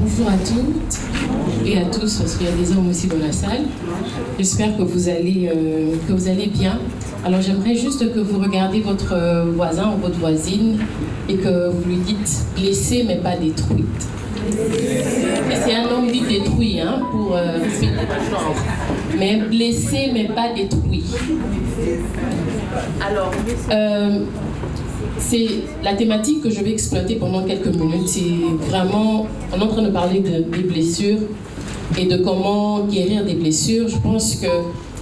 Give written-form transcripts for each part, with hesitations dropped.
Bonjour à toutes et à tous, parce qu'il y a des hommes aussi dans la salle. J'espère que vous allez bien. Alors j'aimerais juste que vous regardiez votre voisin ou votre voisine et que vous lui dites blessée mais pas détruite. Et c'est un homme dit détruit pour respecter votre genre. Mais blessé mais pas détruit. Alors, c'est la thématique que je vais exploiter pendant quelques minutes. C'est vraiment, on est en train de parler des blessures et de comment guérir des blessures. Je pense qu'il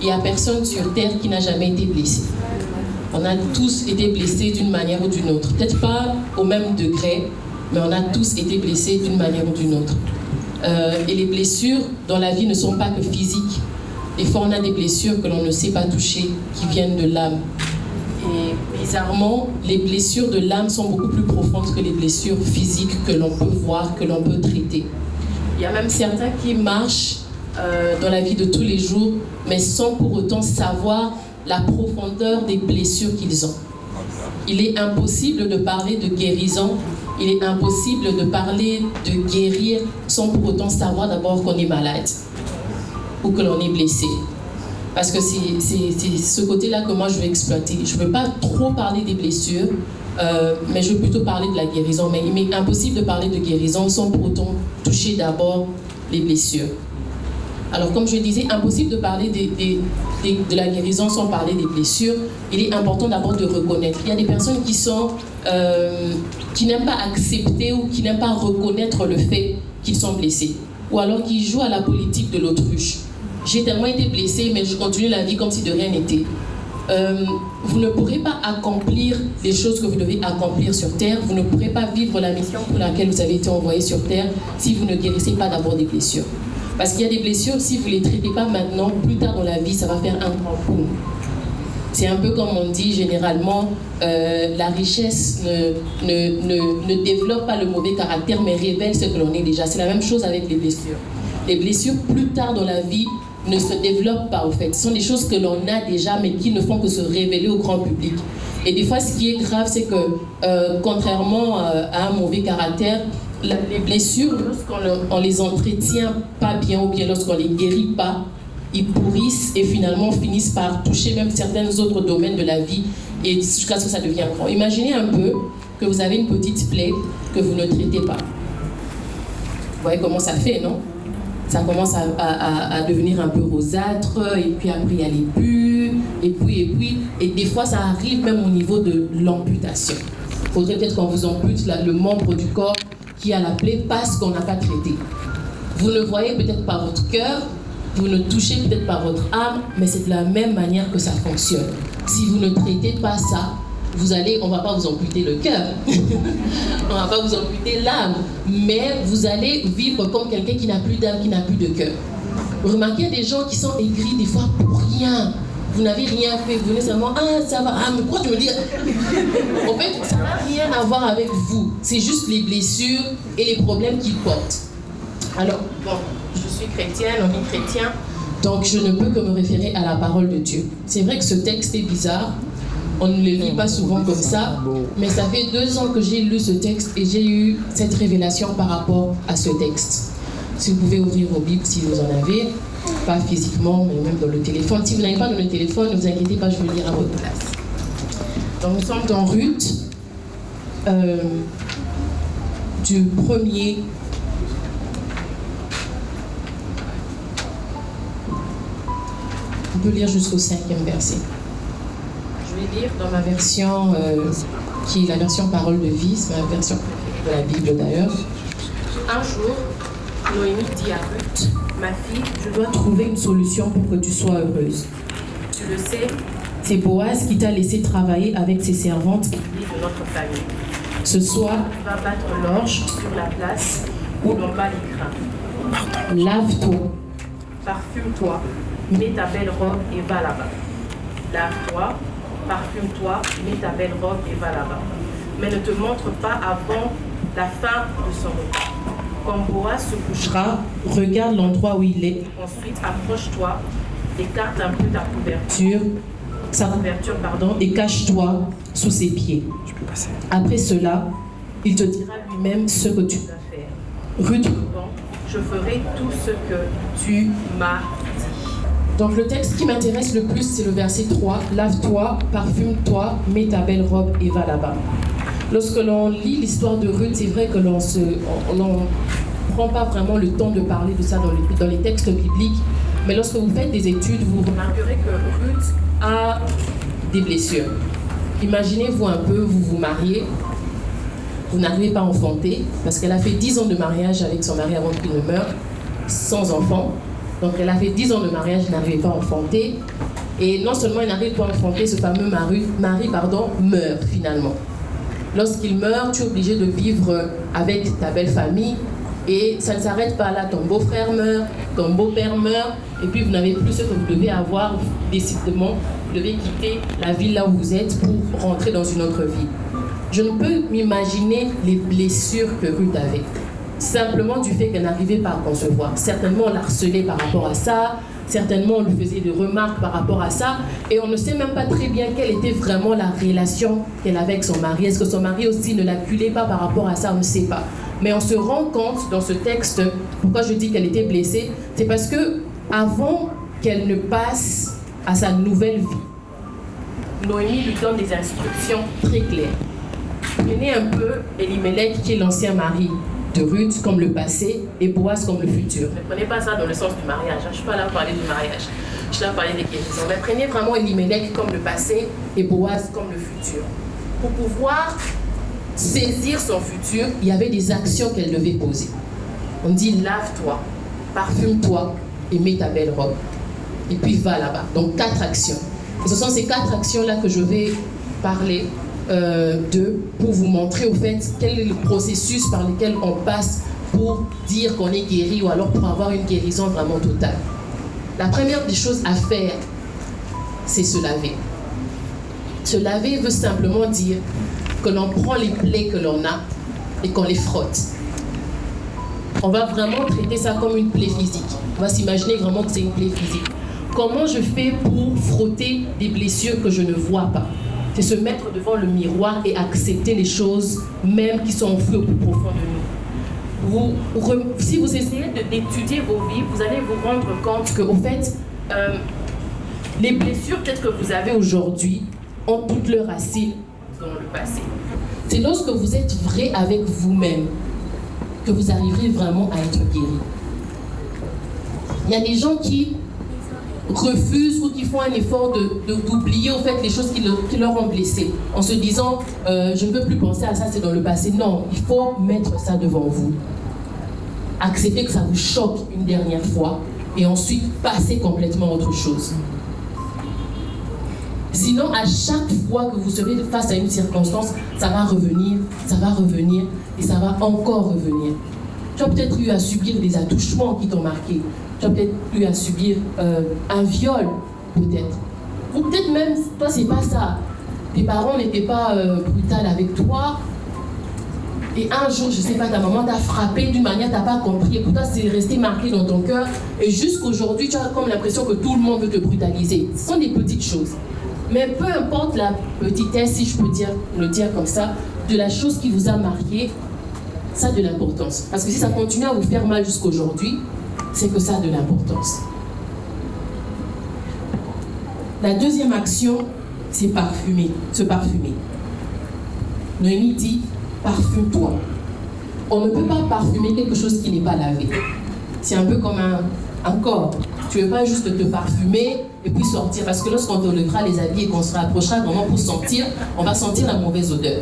n'y a personne sur Terre qui n'a jamais été blessé. On a tous été blessés d'une manière ou d'une autre. Peut-être pas au même degré, mais on a tous été blessés d'une manière ou d'une autre. Et les blessures dans la vie ne sont pas que physiques. Des fois, on a des blessures que l'on ne sait pas toucher, qui viennent de l'âme. Et bizarrement, les blessures de l'âme sont beaucoup plus profondes que les blessures physiques que l'on peut voir, que l'on peut traiter. Il y a même certains qui marchent dans la vie de tous les jours, mais sans pour autant savoir la profondeur des blessures qu'ils ont. Il est impossible de parler de guérison, il est impossible de parler de guérir sans pour autant savoir d'abord qu'on est malade ou que l'on est blessé. Parce que c'est ce côté-là que moi je vais exploiter. Je ne veux pas trop parler des blessures, mais je veux plutôt parler de la guérison. Mais il m'est impossible de parler de guérison sans pour autant toucher d'abord les blessures. Alors comme je disais, impossible de parler de la guérison sans parler des blessures. Il est important d'abord de reconnaître. Il y a des personnes qui n'aiment pas accepter ou qui n'aiment pas reconnaître le fait qu'ils sont blessés. Ou alors qui jouent à la politique de l'autruche. J'ai tellement été blessée, mais je continue la vie comme si de rien n'était. Vous ne pourrez pas accomplir les choses que vous devez accomplir sur Terre. Vous ne pourrez pas vivre la mission pour laquelle vous avez été envoyé sur Terre si vous ne guérissez pas d'abord des blessures. Parce qu'il y a des blessures, si vous ne les traitez pas maintenant, plus tard dans la vie, ça va faire un grand boom. C'est un peu comme on dit généralement, la richesse ne développe pas le mauvais caractère, mais révèle ce que l'on est déjà. C'est la même chose avec les blessures. Les blessures, plus tard dans la vie, ne se développent pas, au fait. Ce sont des choses que l'on a déjà, mais qui ne font que se révéler au grand public. Et des fois, ce qui est grave, c'est que, contrairement à un mauvais caractère, les blessures, lorsqu'on les entretient pas bien, ou bien lorsqu'on les guérit pas, ils pourrissent et finalement finissent par toucher même certains autres domaines de la vie, et jusqu'à ce que ça devienne grand. Imaginez un peu que vous avez une petite plaie que vous ne traitez pas. Vous voyez comment ça fait, non? Ça commence à devenir un peu rosâtre, et puis après il y a les pus, et puis, et des fois ça arrive même au niveau de l'amputation. Il faudrait peut-être qu'on vous ampute le membre du corps qui a la plaie parce qu'on n'a pas traité. Vous ne voyez peut-être pas votre cœur, vous ne touchez peut-être pas votre âme, mais c'est de la même manière que ça fonctionne. Si vous ne traitez pas ça, on ne va pas vous amputer le cœur, on ne va pas vous amputer l'âme, mais vous allez vivre comme quelqu'un qui n'a plus d'âme, qui n'a plus de cœur. Vous remarquez, il y a des gens qui sont aigris des fois pour rien. Vous n'avez rien fait, vous venez seulement, ça va, mais pourquoi tu me dis? En fait, ça n'a rien à voir avec vous. C'est juste les blessures et les problèmes qu'ils portent. Alors, bon, je suis chrétienne, on est chrétien, donc je ne peux que me référer à la parole de Dieu. C'est vrai que ce texte est bizarre. On ne le lit pas souvent comme ça, mais ça fait 2 ans que j'ai lu ce texte et j'ai eu cette révélation par rapport à ce texte. Si vous pouvez ouvrir vos Bibles, si vous en avez, pas physiquement, mais même dans le téléphone. Si vous n'avez pas dans le téléphone, ne vous inquiétez pas, je vais lire à votre place. Donc nous sommes dans Ruth, du premier. On peut lire jusqu'au 5e verset. Je vais lire dans ma version, qui est la version parole de vie, c'est ma version de la Bible d'ailleurs. Un jour, Noémie dit à Ruth, ma fille, je dois trouver une solution pour que tu sois heureuse. Tu le sais, c'est Boaz qui t'a laissé travailler avec ses servantes qui vivent de notre famille. Ce soir, tu vas battre l'orge sur la place où l'on bat les grains. Lave-toi, parfume-toi, mets ta belle robe et va là-bas. Lave-toi, parfume-toi, mets ta belle robe et va là-bas. Mais ne te montre pas avant la fin de son repas. Quand Boaz se couchera, regarde l'endroit où il est. Ensuite, approche-toi, écarte un peu ta couverture, et cache-toi sous ses pieds. Après cela, il te dira lui-même ce que tu dois faire. Ruth, je ferai tout ce que tu m'as dit. Donc le texte qui m'intéresse le plus, c'est le verset 3. Lave-toi, parfume-toi, mets ta belle robe et va là-bas. Lorsque l'on lit l'histoire de Ruth, c'est vrai que l'on prend pas vraiment le temps de parler de ça dans les textes bibliques. Mais lorsque vous faites des études, vous remarquerez que Ruth a des blessures. Imaginez-vous un peu, vous vous mariez, vous n'arrivez pas à enfanter, parce qu'elle a fait 10 ans de mariage avec son mari avant qu'il ne meure, sans enfant. Donc elle a fait 10 ans de mariage, elle n'arrivait pas à enfanter. Et non seulement elle n'arrive pas à enfanter, ce fameux mari meurt finalement. Lorsqu'il meurt, tu es obligé de vivre avec ta belle famille. Et ça ne s'arrête pas là, ton beau-frère meurt, ton beau-père meurt, et puis vous n'avez plus ce que vous devez avoir, décidément, vous devez quitter la ville là où vous êtes pour rentrer dans une autre vie. Je ne peux m'imaginer les blessures que Ruth avait. Simplement du fait qu'elle n'arrivait pas à concevoir. Certainement, on la harcelait par rapport à ça. Certainement, on lui faisait des remarques par rapport à ça. Et on ne sait même pas très bien quelle était vraiment la relation qu'elle avait avec son mari. Est-ce que son mari aussi ne l'acculait pas par rapport à ça? On ne sait pas. Mais on se rend compte dans ce texte, pourquoi je dis qu'elle était blessée, c'est parce que avant qu'elle ne passe à sa nouvelle vie, Noémie lui donne des instructions très claires. Prenez un peu Elimelech, qui est l'ancien mari de Ruth, comme le passé, et Boaz comme le futur. Ne prenez pas ça dans le sens du mariage. Je ne suis pas là pour parler du mariage. Je suis là pour parler des guérisons. Mais prenez vraiment Elimelech comme le passé et Boaz comme le futur. Pour pouvoir saisir son futur, il y avait des actions qu'elle devait poser. On dit lave-toi, parfume-toi et mets ta belle robe. Et puis va là-bas. Donc 4 actions. Et ce sont ces 4 actions-là que je vais parler pour vous montrer au fait quel est le processus par lequel on passe pour dire qu'on est guéri ou alors pour avoir une guérison vraiment totale. La première des choses à faire, c'est se laver. Se laver veut simplement dire que l'on prend les plaies que l'on a et qu'on les frotte. On va vraiment traiter ça comme une plaie physique. On va s'imaginer vraiment que c'est une plaie physique. Comment je fais pour frotter des blessures que je ne vois pas? C'est se mettre devant le miroir et accepter les choses même qui sont enfouies au plus profond de nous. Si vous essayez d'étudier vos vies, vous allez vous rendre compte que, au fait, les blessures peut-être que vous avez aujourd'hui ont toutes leurs racines dans le passé. C'est lorsque vous êtes vrai avec vous-même que vous arriverez vraiment à être guéri. Il y a des gens qui refusent ou qui font un effort d'oublier au fait les choses qui leur ont blessé en se disant je ne peux plus penser à ça, c'est dans le passé. Non, il faut mettre ça devant vous. Accepter que ça vous choque une dernière fois et ensuite passer complètement à autre chose. Sinon, à chaque fois que vous serez face à une circonstance, ça va revenir et ça va encore revenir. Tu as peut-être eu à subir des attouchements qui t'ont marqué. Tu as peut-être eu à subir un viol, peut-être. Ou peut-être même, toi, c'est pas ça. Tes parents n'étaient pas brutaux avec toi. Et un jour, je sais pas, ta maman t'a frappé d'une manière, t'as pas compris. Et pour toi, c'est resté marqué dans ton cœur. Et jusqu'aujourd'hui, tu as comme l'impression que tout le monde veut te brutaliser. Ce sont des petites choses. Mais peu importe la petitesse, si je peux le dire comme ça, de la chose qui vous a marqué, ça a de l'importance. Parce que si ça continue à vous faire mal jusqu'aujourd'hui, c'est que ça a de l'importance. La deuxième action, c'est se parfumer. Noémie dit, parfume-toi. On ne peut pas parfumer quelque chose qui n'est pas lavé. C'est un peu comme un corps. Tu ne veux pas juste te parfumer et puis sortir. Parce que lorsqu'on te lèvera les habits et qu'on se rapprochera vraiment pour sentir, on va sentir la mauvaise odeur.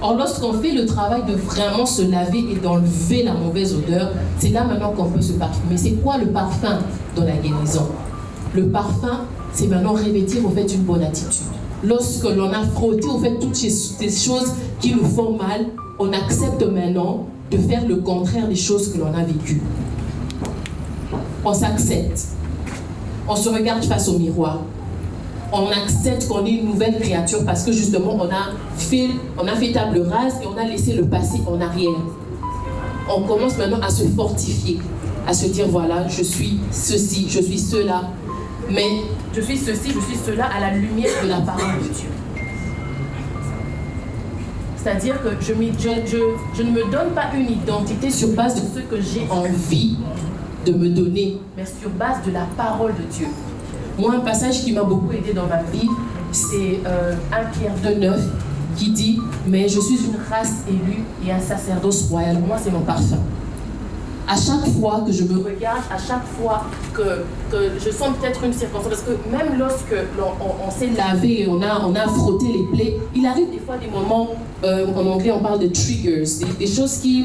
Or, lorsqu'on fait le travail de vraiment se laver et d'enlever la mauvaise odeur, c'est là maintenant qu'on peut se parfumer. C'est quoi le parfum dans la guérison? Le parfum, c'est maintenant revêtir au fait une bonne attitude. Lorsque l'on a frotté au fait toutes ces choses qui nous font mal, on accepte maintenant de faire le contraire des choses que l'on a vécues. On s'accepte. On se regarde face au miroir. On accepte qu'on est une nouvelle créature parce que justement on a fait table rase et on a laissé le passé en arrière. On commence maintenant à se fortifier, à se dire voilà, je suis ceci, je suis cela, mais je suis ceci, je suis cela à la lumière de la parole de Dieu. C'est-à-dire que je ne me donne pas une identité sur base de ce que j'ai envie de me donner, mais sur base de la parole de Dieu. Moi, un passage qui m'a beaucoup aidé dans ma vie, c'est 1 Pierre 2,9 qui dit « Mais je suis une race élue et un sacerdoce royal. » Moi, c'est mon parfum. À chaque fois que je me regarde, à chaque fois que je sens peut-être une circonstance, parce que même lorsque on s'est lavé, on a frotté les plaies, il arrive des fois des moments, en anglais on parle de triggers, des choses qui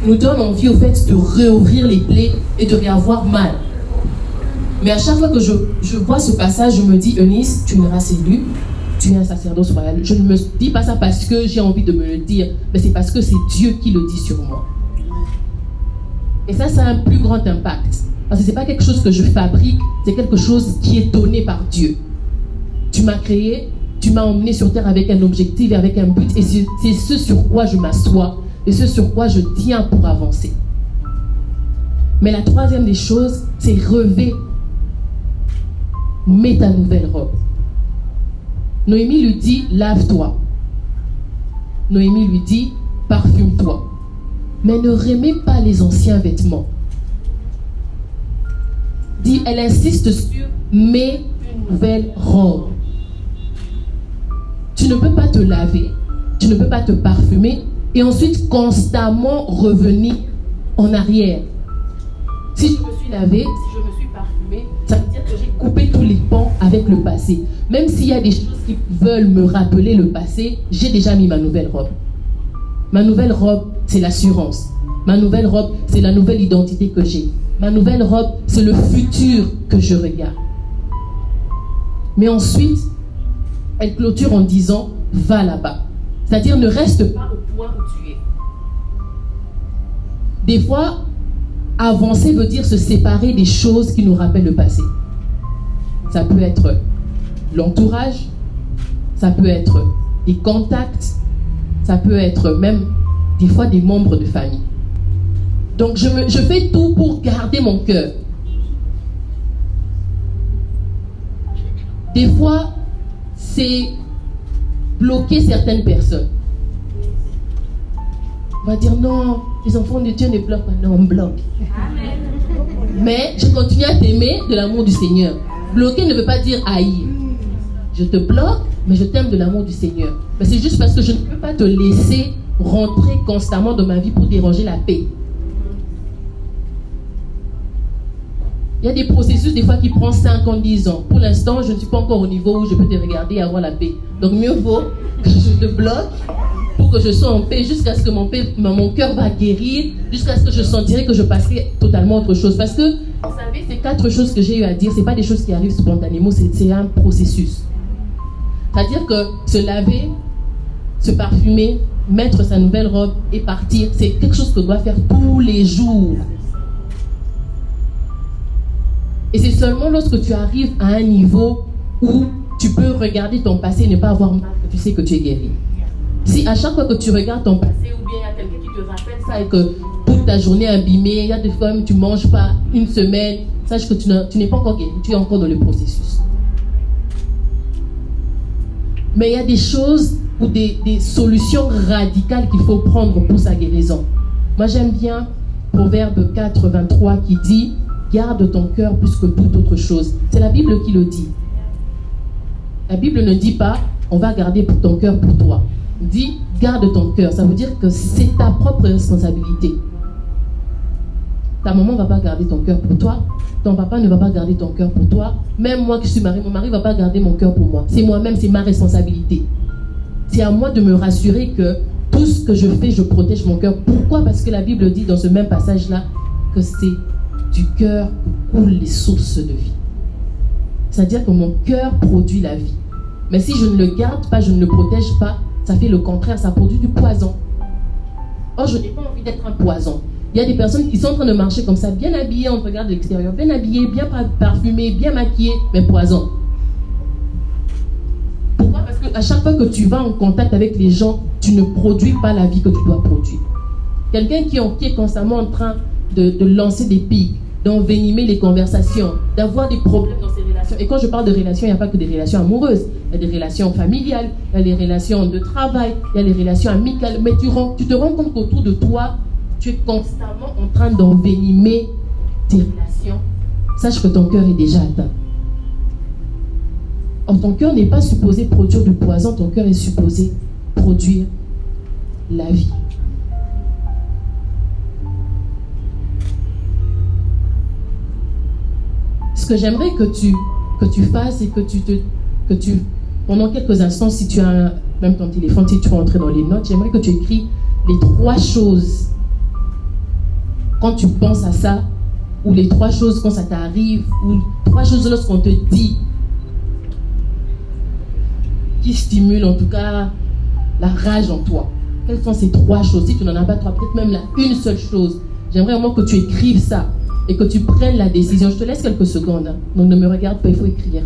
nous donnent envie au fait de réouvrir les plaies et de réavoir mal. Mais à chaque fois que je vois ce passage, je me dis, Eunice, tu es une race élue, tu es un sacerdoce royal. Je ne me dis pas ça parce que j'ai envie de me le dire, mais c'est parce que c'est Dieu qui le dit sur moi. Et ça a un plus grand impact. Parce que ce n'est pas quelque chose que je fabrique, c'est quelque chose qui est donné par Dieu. Tu m'as créé, tu m'as emmené sur terre avec un objectif et avec un but, et c'est ce sur quoi je m'assois, et ce sur quoi je tiens pour avancer. Mais la troisième des choses, c'est revêt, mets ta nouvelle robe. Noémie lui dit, lave-toi. Noémie lui dit, parfume-toi. Mais ne remets pas les anciens vêtements. Elle insiste sur mets une nouvelle robe. Tu ne peux pas te laver, tu ne peux pas te parfumer et ensuite constamment revenir en arrière. Si je me suis lavé, si je me suis parfumé, ça veut dire que j'ai coupé tous les ponts avec le passé. Même s'il y a des choses qui veulent me rappeler le passé, j'ai déjà mis ma nouvelle robe. Ma nouvelle robe, c'est l'assurance. Ma nouvelle robe, c'est la nouvelle identité que j'ai. Ma nouvelle robe, c'est le futur que je regarde. Mais ensuite, elle clôture en disant, va là-bas. C'est-à-dire, ne reste pas au point où tu es. Des fois, avancer veut dire se séparer des choses qui nous rappellent le passé. Ça peut être l'entourage, ça peut être des contacts, ça peut être même des fois des membres de famille. Donc je fais tout pour garder mon cœur. Des fois, c'est bloquer certaines personnes. On va dire non, les enfants de Dieu ne bloquent pas. Non, on bloque. Amen. Mais je continue à t'aimer de l'amour du Seigneur. Bloquer ne veut pas dire haïr. Je te bloque, mais je t'aime de l'amour du Seigneur. Mais c'est juste parce que je ne peux pas te laisser rentrer constamment dans ma vie pour déranger la paix. Il y a des processus des fois qui prennent 5 ans, 10 ans. Pour l'instant, je ne suis pas encore au niveau où je peux te regarder et avoir la paix. Donc mieux vaut que je te bloque pour que je sois en paix jusqu'à ce que mon cœur va guérir, jusqu'à ce que je sentirai que je passerai totalement autre chose. Parce que, vous savez, ces 4 choses que j'ai eu à dire, ce n'est pas des choses qui arrivent spontanément, c'est un processus. C'est-à-dire que se laver, se parfumer, mettre sa nouvelle robe et partir, c'est quelque chose que doit faire tous les jours. Et c'est seulement lorsque tu arrives à un niveau où tu peux regarder ton passé et ne pas avoir mal que tu sais que tu es guéri. Si à chaque fois que tu regardes ton passé ou bien il y a quelqu'un qui te rappelle ça et que toute ta journée est abîmée, il y a des fois tu ne manges pas une semaine, sache que tu n'es pas encore guéri, tu es encore dans le processus. Mais il y a des choses ou des solutions radicales qu'il faut prendre pour sa guérison. Moi j'aime bien Proverbe 4, 23 qui dit « Garde ton cœur plus que toute autre chose ». C'est la Bible qui le dit. La Bible ne dit pas « On va garder ton cœur pour toi ». Dit « Garde ton cœur ». Ça veut dire que c'est ta propre responsabilité. Ta maman ne va pas garder ton cœur pour toi. Ton papa ne va pas garder ton cœur pour toi. Même moi qui suis mariée, mon mari ne va pas garder mon cœur pour moi. C'est moi-même, c'est ma responsabilité. C'est à moi de me rassurer que tout ce que je fais, je protège mon cœur. Pourquoi? Parce que la Bible dit dans ce même passage-là que c'est du cœur que coulent les sources de vie. C'est-à-dire que mon cœur produit la vie. Mais si je ne le garde pas, je ne le protège pas, ça fait le contraire, ça produit du poison. Or, je n'ai pas envie d'être un poison. Il y a des personnes qui sont en train de marcher comme ça, bien habillées, on regarde de l'extérieur, bien habillées, bien parfumées, bien maquillées, mais poison. Pourquoi? Parce qu'à chaque fois que tu vas en contact avec les gens, tu ne produis pas la vie que tu dois produire. Quelqu'un qui est constamment en train de lancer des pics, d'envenimer les conversations, d'avoir des problèmes dans ses relations, relations. Et quand je parle de relations, il n'y a pas que des relations amoureuses. Il y a des relations familiales, il y a les relations de travail, il y a les relations amicales. Mais tu te rends compte qu'autour de toi, tu es constamment en train d'envenimer tes relations. Sache que ton cœur est déjà atteint. Or, ton cœur n'est pas supposé produire du poison, ton cœur est supposé produire la vie. Ce que j'aimerais que tu fasses et que tu pendant quelques instants, si tu as même ton téléphone, si tu veux entrer dans les notes, j'aimerais que tu écris les 3 choses quand tu penses à ça, ou les 3 choses quand ça t'arrive, ou 3 choses lorsqu'on te dit, qui stimulent en tout cas la rage en toi. Quelles sont ces 3 choses? Si tu n'en as pas 3, peut-être même une seule chose. J'aimerais vraiment que tu écrives ça et que tu prennes la décision. Je te laisse quelques secondes, hein. Donc ne me regarde pas, il faut écrire.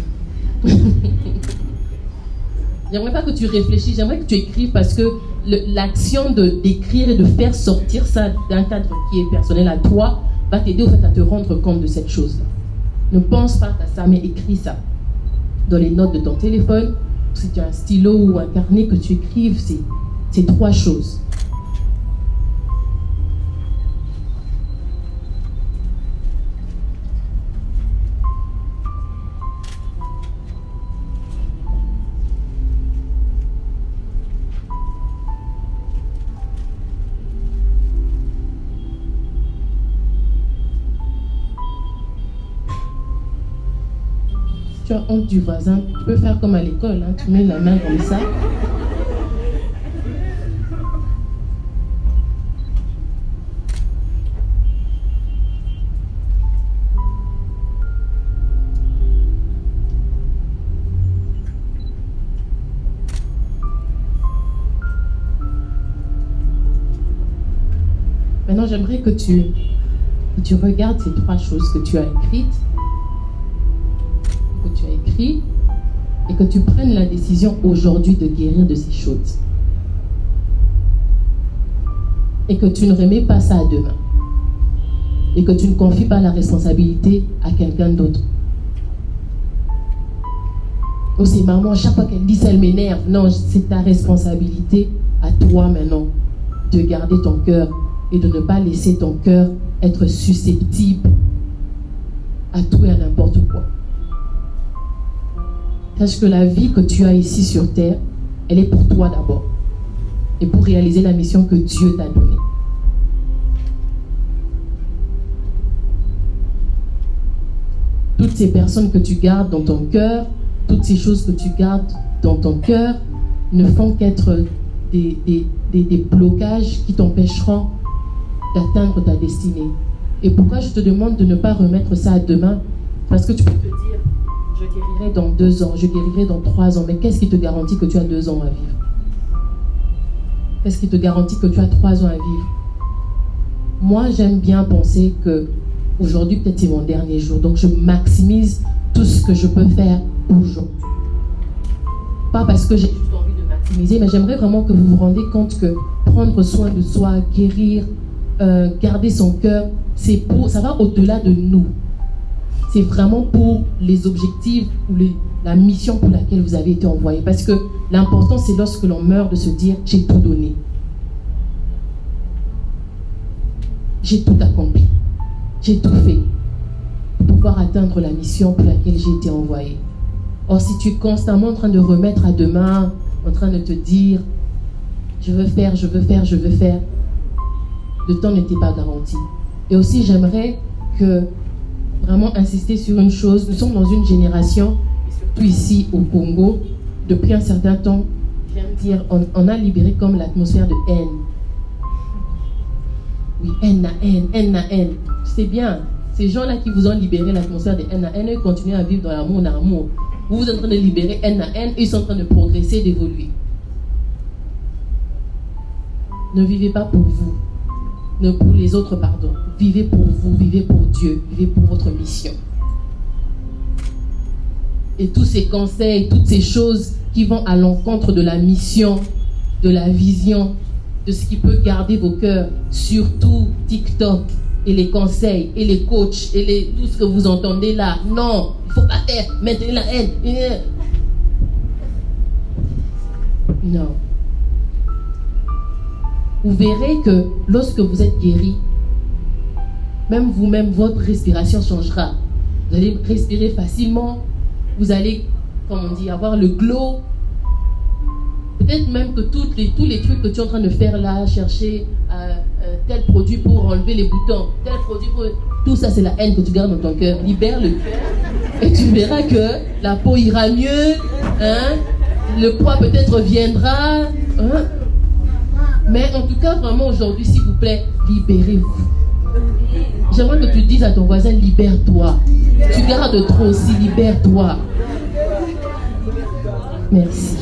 J'aimerais pas que tu réfléchisses, j'aimerais que tu écrives, parce que l'action d'écrire et de faire sortir ça d'un cadre qui est personnel à toi va t'aider au fait à te rendre compte de cette chose-là. Ne pense pas à ça, mais écris ça dans les notes de ton téléphone. Si tu as un stylo ou un carnet, que tu écrives ces 3 choses. Tu as honte du voisin, tu peux faire comme à l'école, hein, tu mets la main comme ça. Maintenant, j'aimerais que tu regardes ces 3 choses que tu as écrites. Et que tu prennes la décision aujourd'hui de guérir de ces choses. Et que tu ne remets pas ça à demain. Et que tu ne confies pas la responsabilité à quelqu'un d'autre. Oh, c'est maman, chaque fois qu'elle dit ça, elle m'énerve. Non, c'est ta responsabilité à toi maintenant de garder ton cœur et de ne pas laisser ton cœur être susceptible à tout et à n'importe quoi. Sache que la vie que tu as ici sur terre, elle est pour toi d'abord. Et pour réaliser la mission que Dieu t'a donnée. Toutes ces personnes que tu gardes dans ton cœur, toutes ces choses que tu gardes dans ton cœur, ne font qu'être des blocages qui t'empêcheront d'atteindre ta destinée. Et pourquoi je te demande de ne pas remettre ça à demain? Parce que tu peux te dire, je guérirai dans 2 ans, je guérirai dans 3 ans. Mais qu'est-ce qui te garantit que tu as 2 ans à vivre? Qu'est-ce qui te garantit que tu as 3 ans à vivre? Moi, j'aime bien penser que aujourd'hui, peut-être c'est mon dernier jour. Donc, je maximise tout ce que je peux faire aujourd'hui. Pas parce que j'ai juste envie de maximiser, mais j'aimerais vraiment que vous vous rendiez compte que prendre soin de soi, guérir, garder son cœur, ça va au-delà de nous. C'est vraiment pour les objectifs ou la mission pour laquelle vous avez été envoyé. Parce que l'important, c'est lorsque l'on meurt de se dire « j'ai tout donné. J'ai tout accompli. J'ai tout fait pour pouvoir atteindre la mission pour laquelle j'ai été envoyé. » Or, si tu es constamment en train de remettre à demain, en train de te dire « je veux faire, je veux faire, je veux faire », le temps n'était pas garanti. Et aussi, j'aimerais vraiment insister sur une chose. Nous sommes dans une génération, surtout ici au Congo, depuis un certain temps, j'aime dire, on a libéré comme l'atmosphère de haine. Oui, haine à haine, haine à haine. C'est bien. Ces gens-là qui vous ont libéré l'atmosphère de haine à haine, ils continuent à vivre dans l'amour, dans l'amour. Vous êtes en train de libérer haine à haine, ils sont en train de progresser, d'évoluer. Ne vivez pas pour vous. Ne pour les autres, pardon. Vivez pour vous, vivez pour Dieu, vivez pour votre mission. Et tous ces conseils, toutes ces choses qui vont à l'encontre de la mission, de la vision, de ce qui peut garder vos cœurs, surtout TikTok, et les conseils, et les coachs, et tout ce que vous entendez là. Non, il ne faut pas faire, maintenir la haine. Non. Vous verrez que lorsque vous êtes guéri, même vous-même, votre respiration changera. Vous allez respirer facilement. Vous allez, comme on dit, avoir le glow. Peut-être même que tous les trucs que tu es en train de faire là, chercher tel produit pour enlever les boutons, tel produit pour... Tout ça, c'est la haine que tu gardes dans ton cœur. Libère-le. Et tu verras que la peau ira mieux. Hein? Le poids peut-être viendra. Hein? Mais en tout cas, vraiment aujourd'hui, s'il vous plaît, libérez-vous. J'aimerais que tu dises à ton voisin, libère-toi. Tu gardes trop aussi, libère-toi. Merci.